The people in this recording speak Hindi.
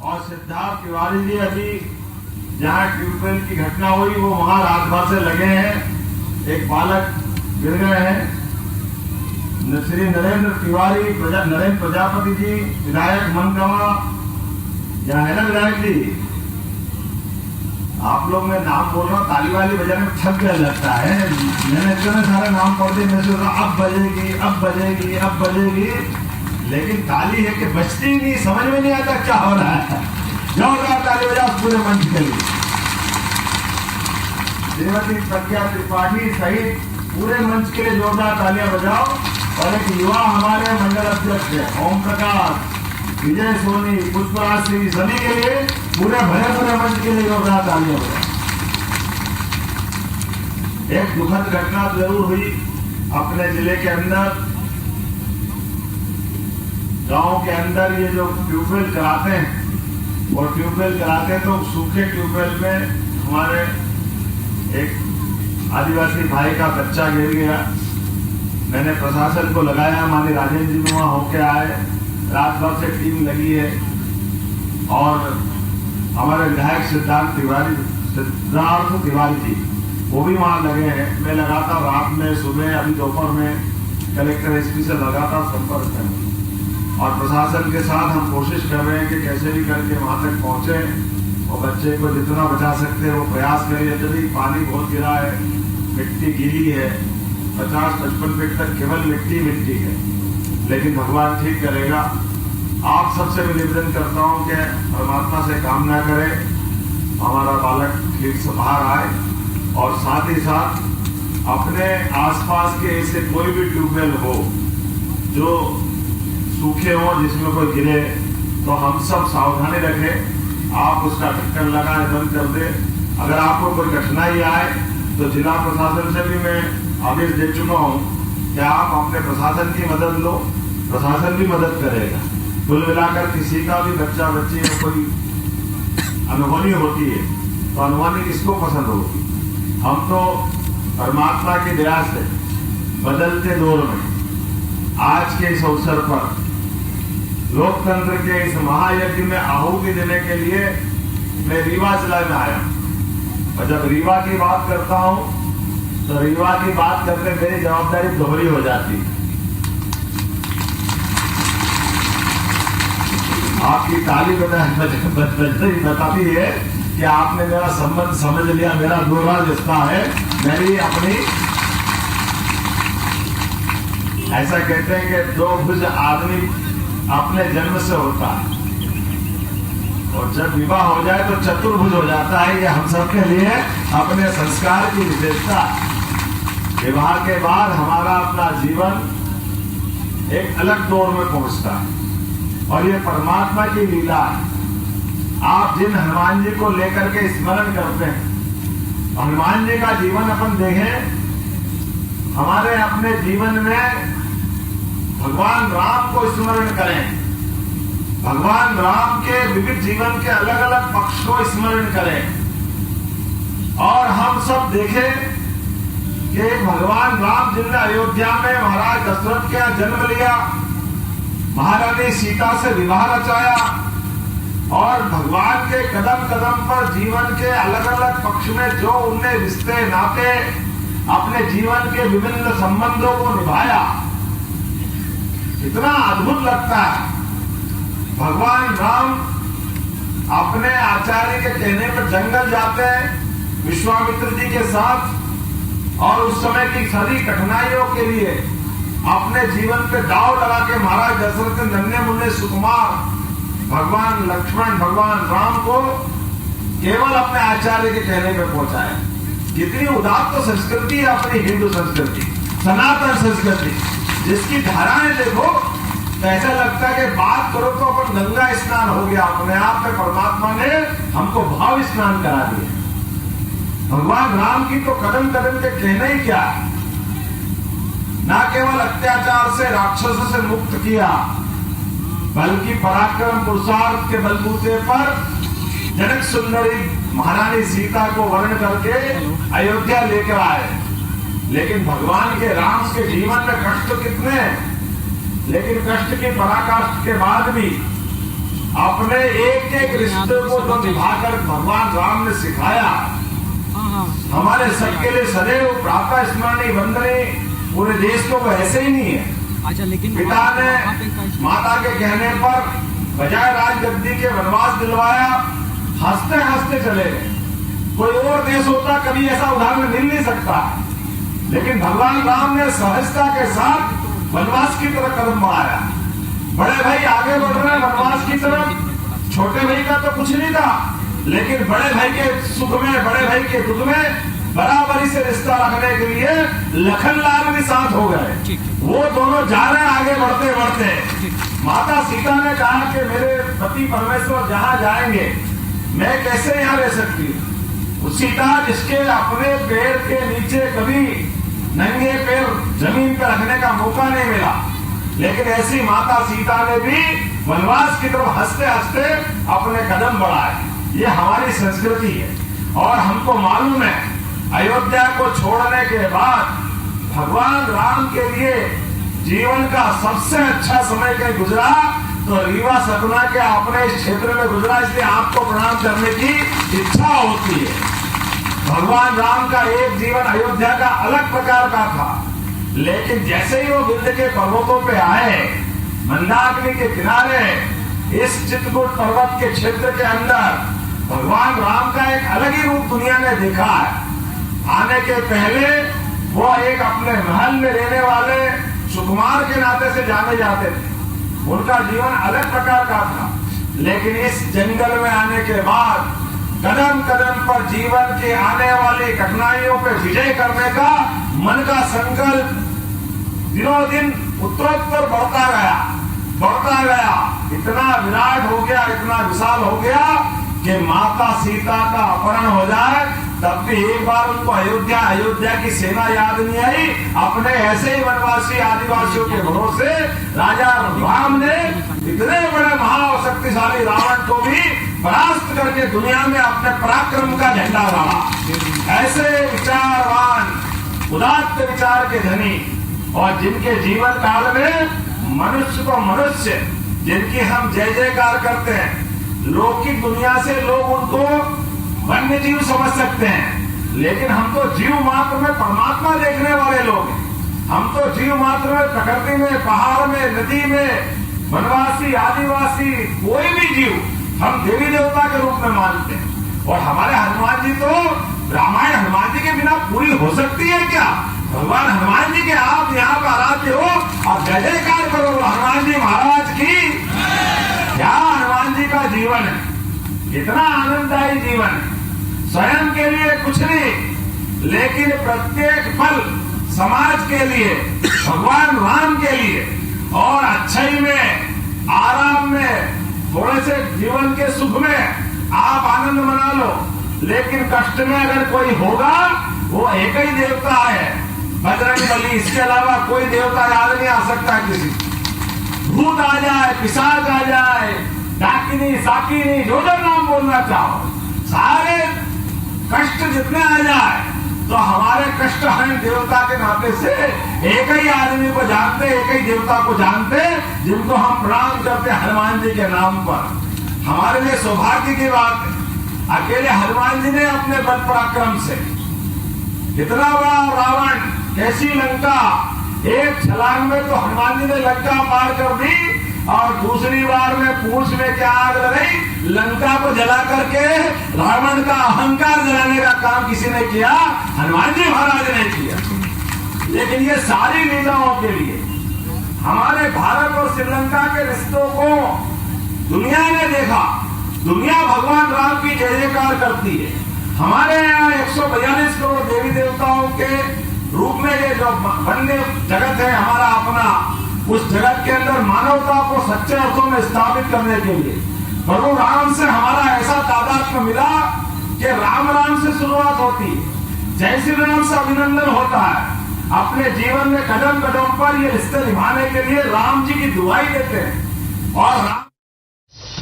और सिद्धार्थ तिवारी जी अभी जहाँ ट्यूबवेल की घटना हुई वो वहां रात भर से लगे हैं, एक बालक गिर गए हैं। श्री नरेंद्र तिवारी नरेंद्र प्रजापति जी विधायक मनगांव, यहाँ है ना विधायक जी? आप लोग मैं नाम बोल रहा हूँ, ताली वाली बजाने में थक गया लगता है। मैंने इतने सारे नाम पढ़ दिए, मैं सोच रहा अब बजेगी अब बजेगी अब बजेगी, लेकिन ताली है कि बजती ही नहीं, समझ में नहीं आता क्या हो रहा है। जोरदार ताली बजाओ पूरे मंच के लिए। श्रीमती प्रज्ञा त्रिपाठी सहित पूरे मंच के लिए जोरदार तालियां बजाओ। और एक युवा हमारे मंडल अध्यक्ष है ओम प्रकाश, विजय सोनी, पुष्पराज सिंह, सभी के लिए पूरे भरे मंच के लिए जोरदार तालियां बजाओ। एक दुखद घटना जरूर हुई अपने जिले के अंदर, गांव के अंदर। ये जो ट्यूबवेल चलाते हैं और ट्यूबवेल चलाते हैं तो सूखे ट्यूबवेल में हमारे एक आदिवासी भाई का बच्चा गिर गया। मैंने प्रशासन को लगाया, माननीय राजेंद्र जी वहां होके आए, रात भर से टीम लगी है। और हमारे विधायक सिद्धार्थ तिवारी जी वो भी वहां लगे हैं। मैं लगातार रात में, सुबह, अभी दोपहर में कलेक्टर एसपी से लगातार संपर्क है और प्रशासन के साथ हम कोशिश कर रहे हैं कि कैसे भी करके वहां तक पहुंचे और बच्चे को जितना बचा सकते हैं वो प्रयास करें। यदि पानी बहुत गिरा है, मिट्टी गीली है, 50-55 फीट तक केवल मिट्टी है, लेकिन भगवान ठीक करेगा। आप सबसे मैं निवेदन करता हूं कि परमात्मा से कामना करें हमारा बालक ठीक से बाहर आए, और साथ ही साथ अपने आसपास के ऐसे कोई भी ट्यूबवेल हो जो सूखे हो, जिसमें कोई गिरे, तो हम सब सावधानी रखें। आप उसका ढक्कन लगाएं, बंद कर दें। अगर आपको कोई कठिनाई आए तो जिला प्रशासन से भी मैं आदेश दे चुका हूं कि आप अपने प्रशासन की मदद लो, प्रशासन भी मदद करेगा। कुल मिलाकर किसी का भी बच्चा बच्ची में कोई अनहोनी होती है तो अनहोनी किसको पसंद होगी। हम तो परमात्मा की दया से बदलते दौर में आज के इस अवसर पर लोकतंत्र के इस महायज्ञ में आहुति देने के लिए मैं रीवा जिला में आया। और जब रीवा की बात करता हूं तो रीवा की बात करते मेरी जवाबदारी दोहरी हो जाती है। आपकी ताली बताती है कि आपने मेरा संबंध समझ लिया, मेरा दोहरा रिश्ता है। मेरी अपनी, ऐसा कहते हैं कि दो भुज आदमी अपने जन्म से होता है और जब विवाह हो जाए तो चतुर्भुज हो जाता है। ये हम सबके लिए अपने संस्कार की विशेषता। विवाह के बाद हमारा अपना जीवन एक अलग दौर में पहुंचता है और ये परमात्मा की लीला है। आप जिन हनुमान जी को लेकर के स्मरण करते हैं, हनुमान जी का जीवन अपन देखें, हमारे अपने जीवन में भगवान राम को स्मरण करें, भगवान राम के विविध जीवन के अलग अलग पक्ष को स्मरण करें। और हम सब देखें कि भगवान राम जिनने अयोध्या में महाराज दशरथ का जन्म लिया, महारानी सीता से विवाह रचाया और भगवान के कदम कदम पर जीवन के अलग अलग पक्ष में जो उनने रिश्ते नाते अपने जीवन के विभिन्न संबंधों को निभाया, इतना अद्भुत लगता है। भगवान राम अपने आचार्य के कहने पर जंगल जाते हैं विश्वामित्र जी के साथ और उस समय की सारी कठिनाइयों के लिए अपने जीवन पे दांव लगा के महाराज दशरथ के नन्हे मुन्ने सुकुमार भगवान लक्ष्मण, भगवान राम को केवल अपने आचार्य के कहने पे पहुंचाया। कितनी उदात्त तो संस्कृति है अपनी हिंदू संस्कृति, सनातन संस्कृति, जिसकी धाराएं देखो तो ऐसा लगता है कि बात करो तो अपन गंगा स्नान हो गया। अपने आप में परमात्मा ने हमको भाव स्नान करा दिया। भगवान राम की तो कदम कदम के कहना ही क्या है, ना केवल अत्याचार से राक्षसों से मुक्त किया, बल्कि पराक्रम पुरुषार्थ के बलबूते पर जनक सुंदरी महारानी सीता को वर्ण करके अयोध्या लेकर आए। लेकिन भगवान के राम के जीवन में कष्ट कितने हैं, लेकिन कष्ट की पराकाष्ठ के बाद भी अपने एक एक रिश्ते को तो निभाकर भगवान राम ने सिखाया। हमारे सबके लिए सदैव प्रातः स्मरणीय वंदनीय पूरे देश को ऐसे ही नहीं है। अच्छा, लेकिन पिता ने माता के कहने पर बजाय राजगद्दी के वनवास दिलवाया, हंसते हंसते चले गए। कोई और देश होता कभी ऐसा उदाहरण मिल नहीं सकता, लेकिन भगवान राम ने सहजता के साथ वनवास की तरफ कदम बढ़ाया। बड़े भाई आगे बढ़ रहे हैं वनवास की तरफ, छोटे भाई का तो कुछ नहीं था, लेकिन बड़े भाई के सुख में, बड़े भाई के दुख में बराबरी से रिश्ता रखने के लिए लखनलाल भी साथ हो गए। वो दोनों जा रहे हैं आगे बढ़ते बढ़ते। माता सीता ने कहा कि मेरे पति परमेश्वर जहाँ जाएंगे मैं कैसे यहाँ रह सकती हूँ। सीता जिसके अपने पैर के नीचे कभी नंगे पैर जमीन पर रखने का मौका नहीं मिला, लेकिन ऐसी माता सीता ने भी वनवास की तरफ हंसते हंसते अपने कदम बढ़ाए। ये हमारी संस्कृति है और हमको मालूम है अयोध्या को छोड़ने के बाद भगवान राम के लिए जीवन का सबसे अच्छा समय क्या गुजरा, तो रीवा सतना के अपने इस क्षेत्र में गुजरा। इसलिए आपको प्रणाम करने की इच्छा होती है। भगवान राम का एक जीवन अयोध्या का अलग प्रकार का था, लेकिन जैसे ही वो विंध्य के पर्वतों पे आए, मंदाकिनी के किनारे इस चित्रकूट पर्वत के क्षेत्र के अंदर भगवान राम का एक अलग ही रूप दुनिया ने देखा है। आने के पहले वो एक अपने महल में रहने वाले सुकुमार के नाते से जाने जाते थे। उनका जीवन अलग प्रकार का था, लेकिन इस जंगल में आने के बाद कदम कदम पर जीवन की आने वाली कठिनाइयों पर विजय करने का मन का संकल्प दिनों दिन उत्तरोत्तर बढ़ता गया, इतना विराट हो गया, इतना विशाल हो गया कि माता सीता का अपहरण हो जाए तब भी एक बार उनको अयोध्या की सेना याद नहीं आई। अपने ऐसे ही वनवासी आदिवासियों के भरोसे राजा राम ने इतने बड़े महाशक्तिशाली रावण को भी परास्त करके दुनिया में अपने पराक्रम का झंडा गाड़ा। ऐसे विचारवान, उदात्त विचार के धनी और जिनके जीवन काल में मनुष्य को मनुष्य, जिनकी हम जय जयकार करते हैं, लौकिक दुनिया से लोग उनको वन्य जीव समझ सकते हैं, लेकिन हम तो जीव मात्र में परमात्मा देखने वाले लोग हैं। हम तो जीव मात्र में प्रकृति में, पहाड़ में, नदी में, वनवासी, आदिवासी, कोई भी जीव हम देवी देवता के रूप में मानते हैं। और हमारे हनुमान जी तो रामायण हनुमान जी के बिना पूरी हो सकती है क्या? भगवान हनुमान जी के आप यहाँ पर आराध्य हो, आप जय जयकार करो हनुमान जी महाराज की। क्या हनुमान जी का जीवन है, कितना आनंददायी जीवन है। स्वयं के लिए कुछ नहीं, लेकिन प्रत्येक पल समाज के लिए, भगवान राम के लिए, और अच्छाई में, आराम में, थोड़े से जीवन के सुख में आप आनंद मना लो, लेकिन कष्ट में अगर कोई होगा वो एक ही देवता है, बजरंग बली। इसके अलावा कोई देवता याद नहीं आ सकता किसी। भूत आ जाए, पिशाच आ जाए, डाकिनी, साकिनी, जो नाम बोलना चाहो, सारे कष्ट जितने आ जाए तो हमारे कष्ट हरण देवता के नाते से एक ही आदमी को जानते, एक ही देवता को जानते, जिनको हम प्रणाम करते हनुमान जी के नाम पर। हमारे लिए सौभाग्य की बात है, अकेले हनुमान जी ने अपने बल पराक्रम से इतना बड़ा रावण, कैसी लंका, एक छलांग में तो हनुमान जी ने लंका पार कर दी, और दूसरी बार में पूंछ में क्या आग लगाई, लंका को जला करके रावण का अहंकार जलाने का काम किसी ने किया, हनुमान जी महाराज ने किया। लेकिन ये सारी लीलाओं के लिए हमारे भारत और श्रीलंका के रिश्तों को दुनिया ने देखा। दुनिया भगवान राम की जय जयकार करती है। हमारे यहाँ 142 करोड़ देवी देवताओं के रूप में ये जो वन्य जगत है हमारा अपना, उस जगत के अंदर मानवता को सच्चे अर्थों में स्थापित करने के लिए प्रभु राम से हमारा ऐसा तादात्म्य मिला कि राम राम से शुरुआत होती है, जय श्री राम से अभिनंदन होता है। अपने जीवन में कदम कदम पर ये रिश्ते निभाने के लिए राम जी की दुआई देते हैं और